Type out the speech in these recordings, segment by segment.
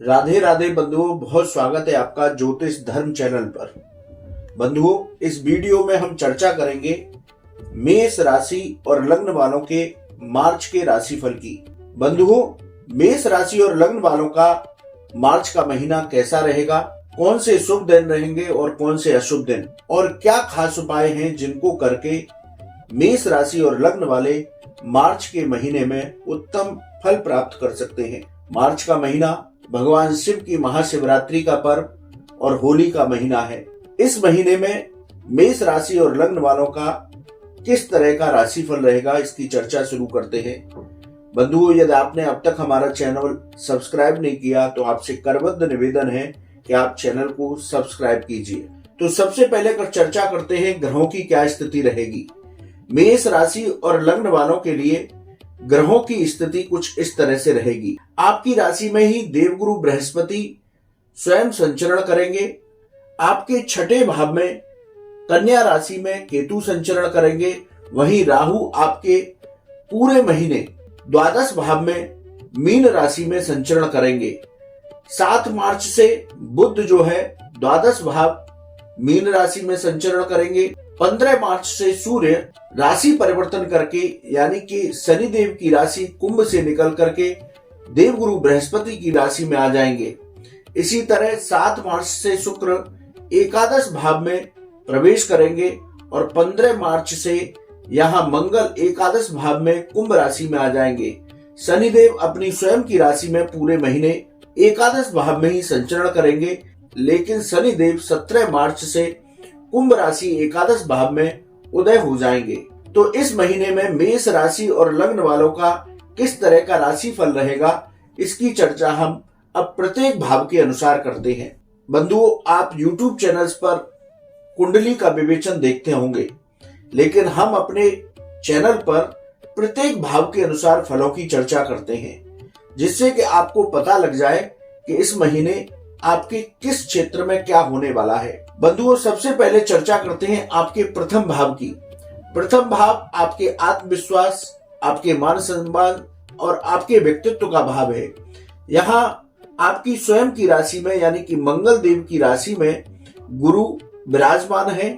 राधे राधे बंधुओं, बहुत स्वागत है आपका ज्योतिष धर्म चैनल पर। बंधुओं, इस वीडियो में हम चर्चा करेंगे मेष राशि और लग्न वालों के मार्च के राशिफल की। बंधुओं, मेष राशि और लग्न वालों का मार्च का महीना कैसा रहेगा, कौन से शुभ दिन रहेंगे और कौन से अशुभ दिन, और क्या खास उपाय हैं जिनको करके मेष राशि और लग्न वाले मार्च के महीने में उत्तम फल प्राप्त कर सकते हैं। मार्च का महीना भगवान शिव की महाशिवरात्रि का पर्व और होली का महीना है। इस महीने में मेष राशि और लग्न वालों का किस तरह का राशिफल रहेगा, इसकी चर्चा शुरू करते हैं। बंधुओं, यदि आपने अब तक हमारा चैनल सब्सक्राइब नहीं किया तो आपसे करबद्ध निवेदन है कि आप चैनल को सब्सक्राइब कीजिए। तो सबसे पहले कर चर्चा करते हैं ग्रहों की क्या स्थिति रहेगी। मेष राशि और लग्न वालों के लिए ग्रहों की स्थिति कुछ इस तरह से रहेगी। आपकी राशि में ही देवगुरु बृहस्पति स्वयं संचरण करेंगे। आपके छठे भाव में कन्या राशि में केतु संचरण करेंगे। वहीं राहु आपके पूरे महीने द्वादश भाव में मीन राशि में संचरण करेंगे। 7 मार्च से बुध जो है द्वादश भाव मीन राशि में संचरण करेंगे। 15 मार्च से सूर्य राशि परिवर्तन करके यानी कि शनिदेव की राशि कुंभ से निकल करके देवगुरु बृहस्पति की राशि में आ जाएंगे। इसी तरह 7 मार्च से शुक्र एकादश भाव में प्रवेश करेंगे और 15 मार्च से यहाँ मंगल एकादश भाव में कुंभ राशि में आ जाएंगे। शनिदेव अपनी स्वयं की राशि में पूरे महीने एकादश भाव में ही संचरण करेंगे, लेकिन शनिदेव 17 मार्च से कुंभ राशि एकादश भाव में उदय हो जाएंगे। तो इस महीने में मेष राशि और लग्न वालों का किस तरह का राशिफल रहेगा, इसकी चर्चा हम अब प्रत्येक भाव के अनुसार करते हैं। बंधुओं, आप YouTube चैनल्स पर कुंडली का विवेचन देखते होंगे, लेकिन हम अपने चैनल पर प्रत्येक भाव के अनुसार फलों की चर्चा करते हैं, जिससे कि आपको पता लग जाए कि इस महीने आपके किस क्षेत्र में क्या होने वाला है। बंधुओं, सबसे पहले चर्चा करते हैं आपके प्रथम भाव की। प्रथम भाव आपके आत्मविश्वास, आपके मान सम्मान और आपके व्यक्तित्व का भाव है। यहाँ आपकी स्वयं की राशि में यानी कि मंगल देव की राशि में गुरु विराजमान है।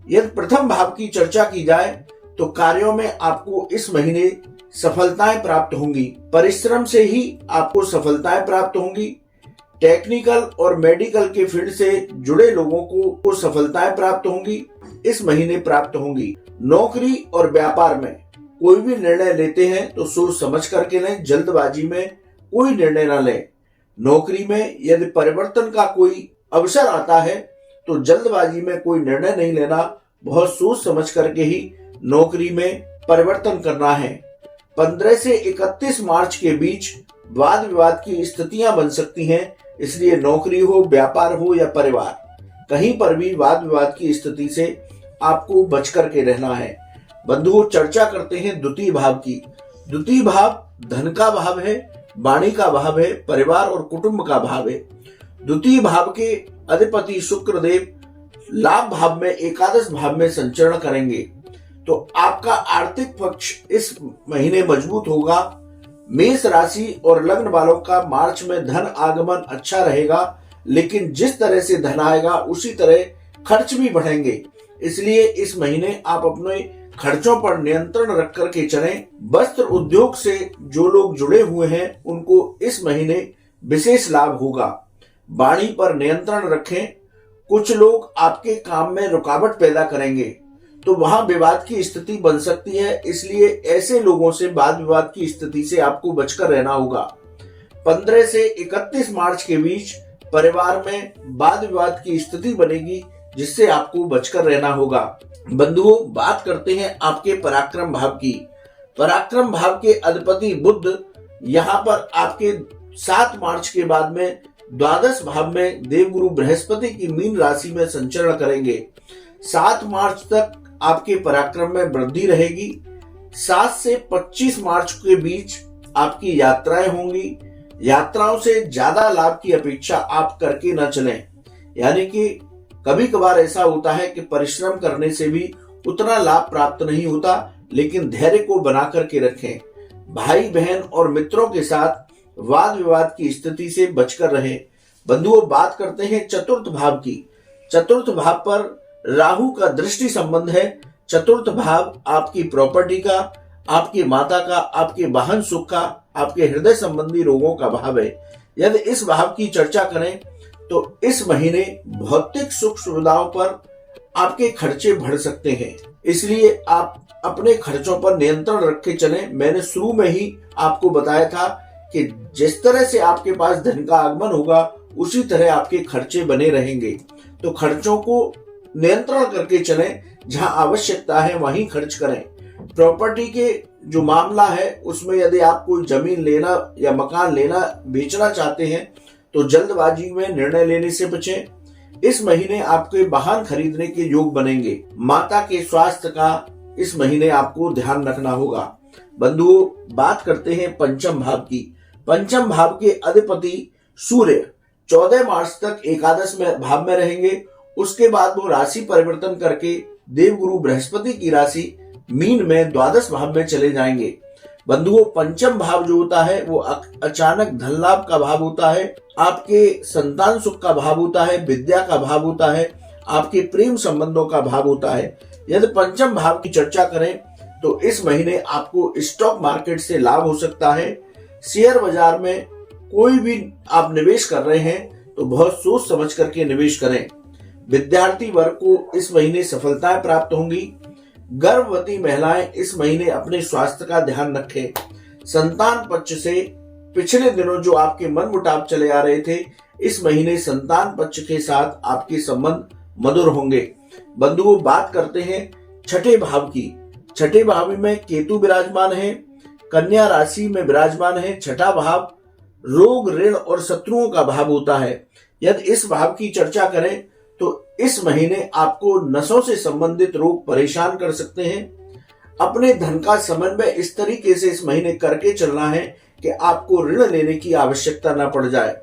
यदि प्रथम भाव की चर्चा की जाए तो कार्यों में आपको इस महीने सफलताएं प्राप्त होंगी। परिश्रम से ही आपको सफलताएं प्राप्त होंगी। टेक्निकल और मेडिकल के फील्ड से जुड़े लोगों को सफलताएं प्राप्त होंगी, इस महीने प्राप्त होंगी। नौकरी और व्यापार में कोई भी निर्णय लेते हैं तो सोच समझ करके लें, जल्दबाजी में कोई निर्णय न लें। नौकरी में यदि परिवर्तन का कोई अवसर आता है तो जल्दबाजी में कोई निर्णय नहीं लेना, बहुत सोच समझ करके ही नौकरी में परिवर्तन करना है। 15 से 31 मार्च के बीच वाद विवाद की स्थितियां बन सकती हैं, इसलिए नौकरी हो, व्यापार हो या परिवार, कहीं पर भी वाद विवाद की स्थिति से आपको बच करके रहना है। बंधुओं, चर्चा करते हैं द्वितीय भाव की। द्वितीय भाव धन का भाव है, वाणी का भाव है, परिवार और कुटुंब का भाव है। द्वितीय भाव के अधिपति शुक्रदेव लाभ भाव में एकादश भाव में संचरण करेंगे, तो आपका आर्थिक पक्ष इस महीने मजबूत होगा। मेष राशि और लग्न वालों का मार्च में धन आगमन अच्छा रहेगा, लेकिन जिस तरह से धन आएगा उसी तरह खर्च भी बढ़ेंगे। इसलिए इस महीने आप अपने खर्चों पर नियंत्रण रख करके चलें। वस्त्र उद्योग से जो लोग जुड़े हुए हैं उनको इस महीने विशेष लाभ होगा। वाणी पर नियंत्रण रखें। कुछ लोग आपके काम में रुकावट पैदा करेंगे तो वहां विवाद की स्थिति बन सकती है, इसलिए ऐसे लोगों से वाद विवाद की स्थिति से आपको बचकर रहना होगा। 15 से 31 मार्च के बीच परिवार में वाद विवाद की स्थिति बनेगी, जिससे आपको बचकर रहना होगा। बंधुओं, बात करते हैं आपके पराक्रम भाव की। पराक्रम भाव के अधिपति बुध यहाँ पर आपके 7 मार्च के बाद में द्वादश भाव में देवगुरु बृहस्पति की मीन राशि में संचरण करेंगे। 7 मार्च तक आपके पराक्रम में वृद्धि रहेगी। 7 से 25 मार्च के बीच आपकी यात्राएं होंगी। यात्राओं से ज्यादा लाभ की अपेक्षा आप करके न चलें। यानी कि कभी कभार ऐसा होता है कि परिश्रम करने से भी उतना लाभ प्राप्त नहीं होता, लेकिन धैर्य को बना करके रखें। भाई बहन और मित्रों के साथ वाद विवाद की स्थिति से बचकर रहें। बंधुओं, बात करते हैं चतुर्थ भाव की। चतुर्थ भाव पर राहु का दृष्टि संबंध है। चतुर्थ भाव आपकी प्रॉपर्टी का, आपकी माता का, आपके वाहन सुख का, आपके हृदय संबंधी रोगों का भाव है। यदि इस भाव की चर्चा करें तो इस महीने भौतिक सुख सुविधाओं पर आपके खर्चे बढ़ सकते हैं, इसलिए आप अपने खर्चों पर नियंत्रण रख के चलें। मैंने शुरू में ही आपको बताया था कि जिस तरह से आपके पास धन का आगमन होगा उसी तरह आपके खर्चे बने रहेंगे। तो खर्चों को नियंत्रण करके चलें, जहां आवश्यकता है वहीं खर्च करें। प्रॉपर्टी के जो मामला है उसमें यदि आप कोई जमीन लेना या मकान लेना बेचना चाहते हैं तो जल्दबाजी में निर्णय लेने से बचें। इस महीने आपके वाहन खरीदने के योग बनेंगे। माता के स्वास्थ्य का इस महीने आपको ध्यान रखना होगा। बंधुओं, बात करते हैं पंचम भाव की। पंचम भाव के अधिपति सूर्य 14 मार्च तक एकादश में भाव में रहेंगे। उसके बाद वो राशि परिवर्तन करके देवगुरु बृहस्पति की राशि मीन में द्वादश भाव में चले जाएंगे। बंधुओं, पंचम भाव जो होता है वो अचानक धन लाभ का भाव होता है, आपके संतान सुख का भाव होता है, विद्या का भाव होता है, आपके प्रेम संबंधों का भाव होता है। यदि पंचम भाव की चर्चा करें तो इस महीने आपको स्टॉक मार्केट से लाभ हो सकता है। शेयर बाजार में कोई भी आप निवेश कर रहे हैं तो बहुत सोच समझ करके निवेश करें। विद्यार्थी वर्ग को इस महीने सफलताएं प्राप्त होंगी। गर्भवती महिलाएं इस महीने अपने स्वास्थ्य का ध्यान रखें। संतान पक्ष से पिछले दिनों जो आपके मनमुटाव चले आ रहे थे, इस महीने संतान पक्ष के साथ आपके संबंध मधुर होंगे। बंधुओं, बात करते हैं छठे भाव की। छठे भाव में केतु विराजमान है, कन्या राशि में विराजमान है। छठा भाव रोग, ऋण और शत्रुओं का भाव होता है। यदि इस भाव की चर्चा करें तो इस महीने आपको नसों से संबंधित रोग परेशान कर सकते हैं। अपने धन का समन्वय इस तरीके से इस महीने करके चलना है कि आपको ऋण लेने की आवश्यकता न पड़ जाए।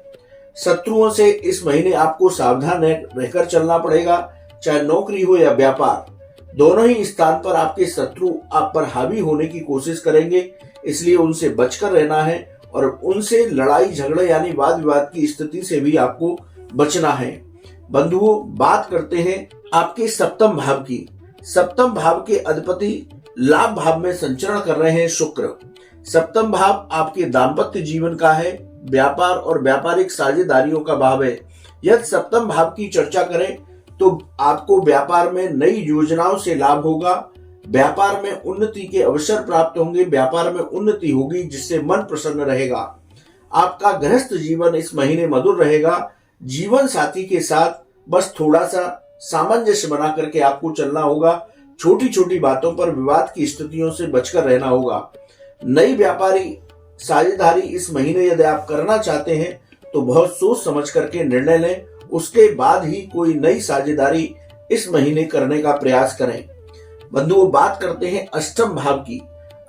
शत्रुओं से इस महीने आपको सावधान रहकर चलना पड़ेगा। चाहे नौकरी हो या व्यापार, दोनों ही स्थान पर आपके शत्रु आप पर हावी होने की कोशिश करेंगे, इसलिए उनसे बचकर रहना है और उनसे लड़ाई झगड़े यानी वाद विवाद की स्थिति से भी आपको बचना है। बंधुओं, बात करते हैं आपके सप्तम भाव की। सप्तम भाव के अधिपति लाभ भाव में संचरण कर रहे हैं शुक्र। सप्तम भाव आपके दाम्पत्य जीवन का है, व्यापार और व्यापारिक साझेदारियों का भाव है। यदि सप्तम भाव की चर्चा करें तो आपको व्यापार में नई योजनाओं से लाभ होगा। व्यापार में उन्नति के अवसर प्राप्त होंगे, व्यापार में उन्नति होगी जिससे मन प्रसन्न रहेगा। आपका गृहस्थ जीवन इस महीने मधुर रहेगा। जीवन साथी के साथ बस थोड़ा सा सामंजस्य बना करके आपको चलना होगा। छोटी छोटी बातों पर विवाद की स्थितियों से बचकर रहना होगा। नई व्यापारी साझेदारी इस महीने यदि आप करना चाहते हैं तो बहुत सोच समझ करके निर्णय लें, उसके बाद ही कोई नई साझेदारी इस महीने करने का प्रयास करें। बंधुओं, बात करते हैं अष्टम भाव की।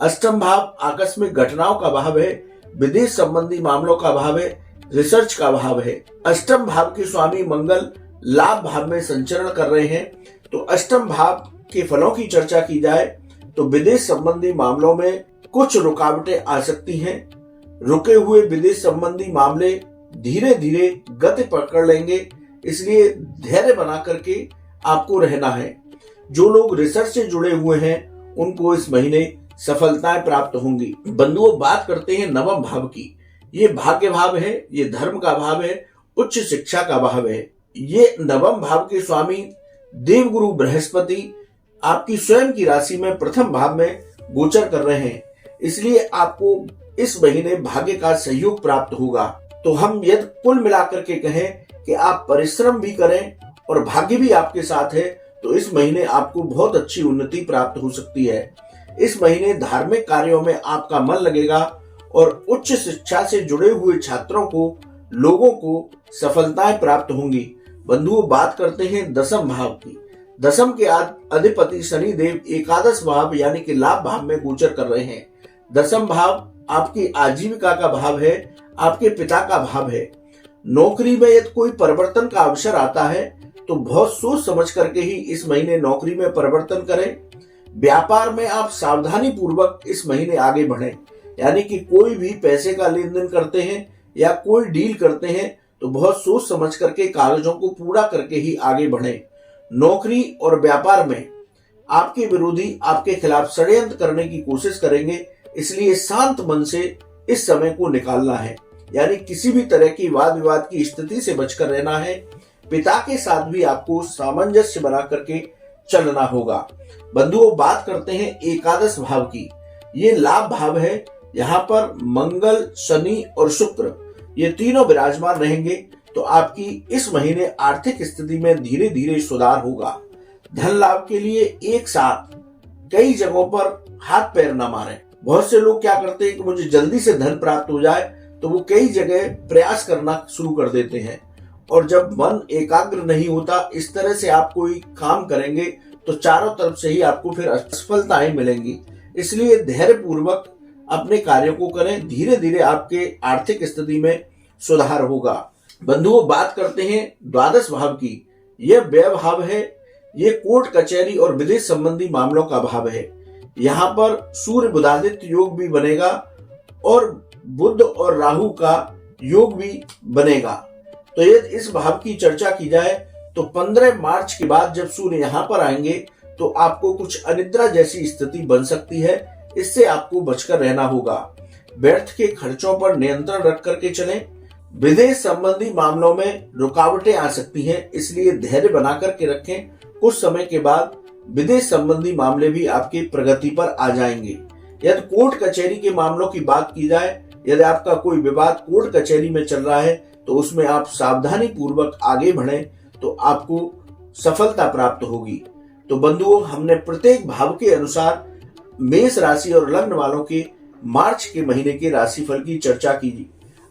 अष्टम भाव आकस्मिक घटनाओं का भाव है, विदेश संबंधी मामलों का भाव है, रिसर्च का भाव है। अष्टम भाव के स्वामी मंगल लाभ भाव में संचरण कर रहे हैं। तो अष्टम भाव के फलों की चर्चा की जाए तो विदेश संबंधी मामलों में कुछ रुकावटें आ सकती हैं। रुके हुए विदेश संबंधी मामले धीरे धीरे गति पकड़ लेंगे, इसलिए धैर्य बना करके आपको रहना है। जो लोग रिसर्च से जुड़े हुए हैं उनको इस महीने सफलताएं प्राप्त होंगी। बंधुओं, बात करते हैं नवम भाव की। ये भाग्य भाव है, ये धर्म का भाव है, उच्च शिक्षा का भाव है। ये नवम भाव के स्वामी देवगुरु बृहस्पति आपकी स्वयं की राशि में प्रथम भाव में गोचर कर रहे हैं, इसलिए आपको इस महीने भाग्य का सहयोग प्राप्त होगा। तो हम यदि कुल मिलाकर के कहें कि आप परिश्रम भी करें और भाग्य भी आपके साथ है तो इस महीने आपको बहुत अच्छी उन्नति प्राप्त हो सकती है। इस महीने धार्मिक कार्यों में आपका मन लगेगा और उच्च शिक्षा से जुड़े हुए छात्रों को, लोगों को सफलताएं प्राप्त होंगी। बंधुओं, बात करते हैं दसम भाव की। दसम के अधिपति शनि देव एकादश भाव यानी कि लाभ भाव में गोचर कर रहे हैं। दसम भाव आपकी आजीविका का भाव है, आपके पिता का भाव है। नौकरी में यदि कोई परिवर्तन का अवसर आता है तो बहुत सोच समझ करके ही इस महीने नौकरी में परिवर्तन करें। व्यापार में आप सावधानी पूर्वक इस महीने आगे बढ़ें, यानी कि कोई भी पैसे का लेन देन करते हैं या कोई डील करते हैं तो बहुत सोच समझ करके कागजों को पूरा करके ही आगे बढ़ें। नौकरी और व्यापार में आपके विरोधी आपके खिलाफ षड्यंत्र करने की कोशिश करेंगे, इसलिए शांत मन से इस समय को निकालना है, यानी किसी भी तरह की वाद विवाद की स्थिति से बचकर रहना है। पिता के साथ भी आपको सामंजस्य बना करके चलना होगा। बंधुओं, बात करते हैं एकादश भाव की। ये लाभ भाव है। यहाँ पर मंगल, शनि और शुक्र ये तीनों विराजमान रहेंगे, तो आपकी इस महीने आर्थिक स्थिति में धीरे धीरे सुधार होगा। धन लाभ के लिए एक साथ कई जगहों पर हाथ पैर न मारें। बहुत से लोग क्या करते हैं कि मुझे जल्दी से धन प्राप्त हो जाए, तो वो कई जगह प्रयास करना शुरू कर देते हैं, और जब मन एकाग्र नहीं होता, इस तरह से आप कोई काम करेंगे तो चारों तरफ से ही आपको फिर असफलताएं मिलेंगी। इसलिए धैर्य पूर्वक अपने कार्यों को करें, धीरे धीरे आपके आर्थिक स्थिति में सुधार होगा। बंधुओं, बात करते हैं द्वादश भाव की। यह व्यय भाव है। ये कोर्ट कचहरी और विदेश संबंधी मामलों का भाव है। यहाँ पर सूर्य बुधादित्य योग भी बनेगा और बुध और राहु का योग भी बनेगा। तो यदि इस भाव की चर्चा की जाए तो 15 मार्च के बाद जब सूर्य यहाँ पर आएंगे तो आपको कुछ अनिद्रा जैसी स्थिति बन सकती है। इससे आपको बचकर रहना होगा। व्यर्थ के खर्चों पर नियंत्रण रख करके चलें। विदेश संबंधी मामलों में रुकावटें आ सकती हैं, इसलिए धैर्य बना करके रखें। कुछ समय के बाद विदेश संबंधी मामले भी आपकी प्रगति पर आ जाएंगे। यदि कोर्ट कचहरी के मामलों की बात की जाए, यदि आपका कोई विवाद कोर्ट कचहरी में चल रहा है तो उसमें आप सावधानी पूर्वक आगे बढ़ें तो आपको सफलता प्राप्त होगी। तो बंधुओं, हमने प्रत्येक भाव के अनुसार मेष राशि और लग्न वालों के मार्च के महीने के राशिफल की चर्चा की।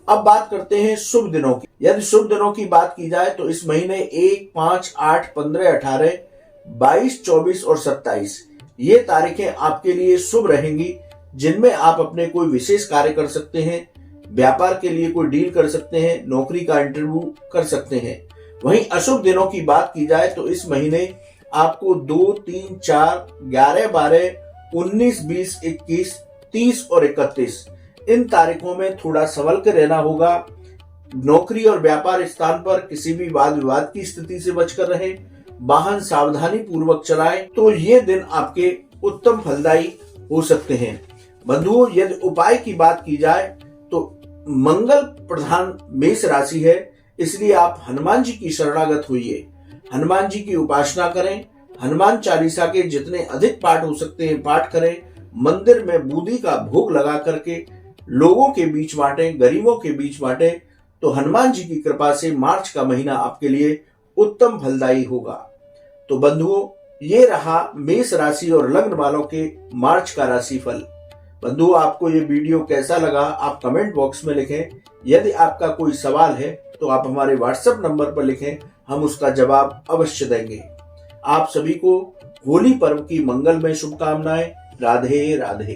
अब बात करते हैं शुभ दिनों की। यदि शुभ दिनों की बात की जाए तो इस महीने 1, 5, 8, 15, 18, 22, 24 और 27 ये तारीखें आपके लिए शुभ रहेंगी, जिनमें आप अपने कोई विशेष कार्य कर सकते हैं, व्यापार के लिए कोई डील कर सकते हैं, नौकरी का इंटरव्यू कर सकते हैं। वहीं अशुभ दिनों की बात की जाए तो इस महीने आपको 2, 3, 4, 11, 12, 19, 20, 21, 30 और 31 इन तारीखों में थोड़ा संभल कर रहना होगा। नौकरी और व्यापार स्थान पर किसी भी वाद विवाद की स्थिति से बचकर रहें। वाहन सावधानी पूर्वक चलाएं तो ये दिन आपके उत्तम फलदायी हो सकते हैं। बंधुओं, यदि उपाय की बात की जाए तो मंगल प्रधान मेष राशि है, इसलिए आप हनुमान जी की शरणागत होइए। हनुमान जी की उपासना करें। हनुमान चालीसा के जितने अधिक पाठ हो सकते हैं पाठ करें। मंदिर में बूंदी का भोग लगा करके लोगों के बीच बांटें, गरीबों के बीच बांटें, तो हनुमान जी की कृपा से मार्च का महीना आपके लिए उत्तम फलदायी होगा। तो बंधुओं, ये रहा मेष राशि और लग्न वालों के मार्च का राशिफल। बंधुओं, आपको ये वीडियो कैसा लगा आप कमेंट बॉक्स में लिखें। यदि आपका कोई सवाल है तो आप हमारे व्हाट्सएप नंबर पर लिखें, हम उसका जवाब अवश्य देंगे। आप सभी को होली पर्व की मंगलमय शुभकामनाएं। राधे राधे।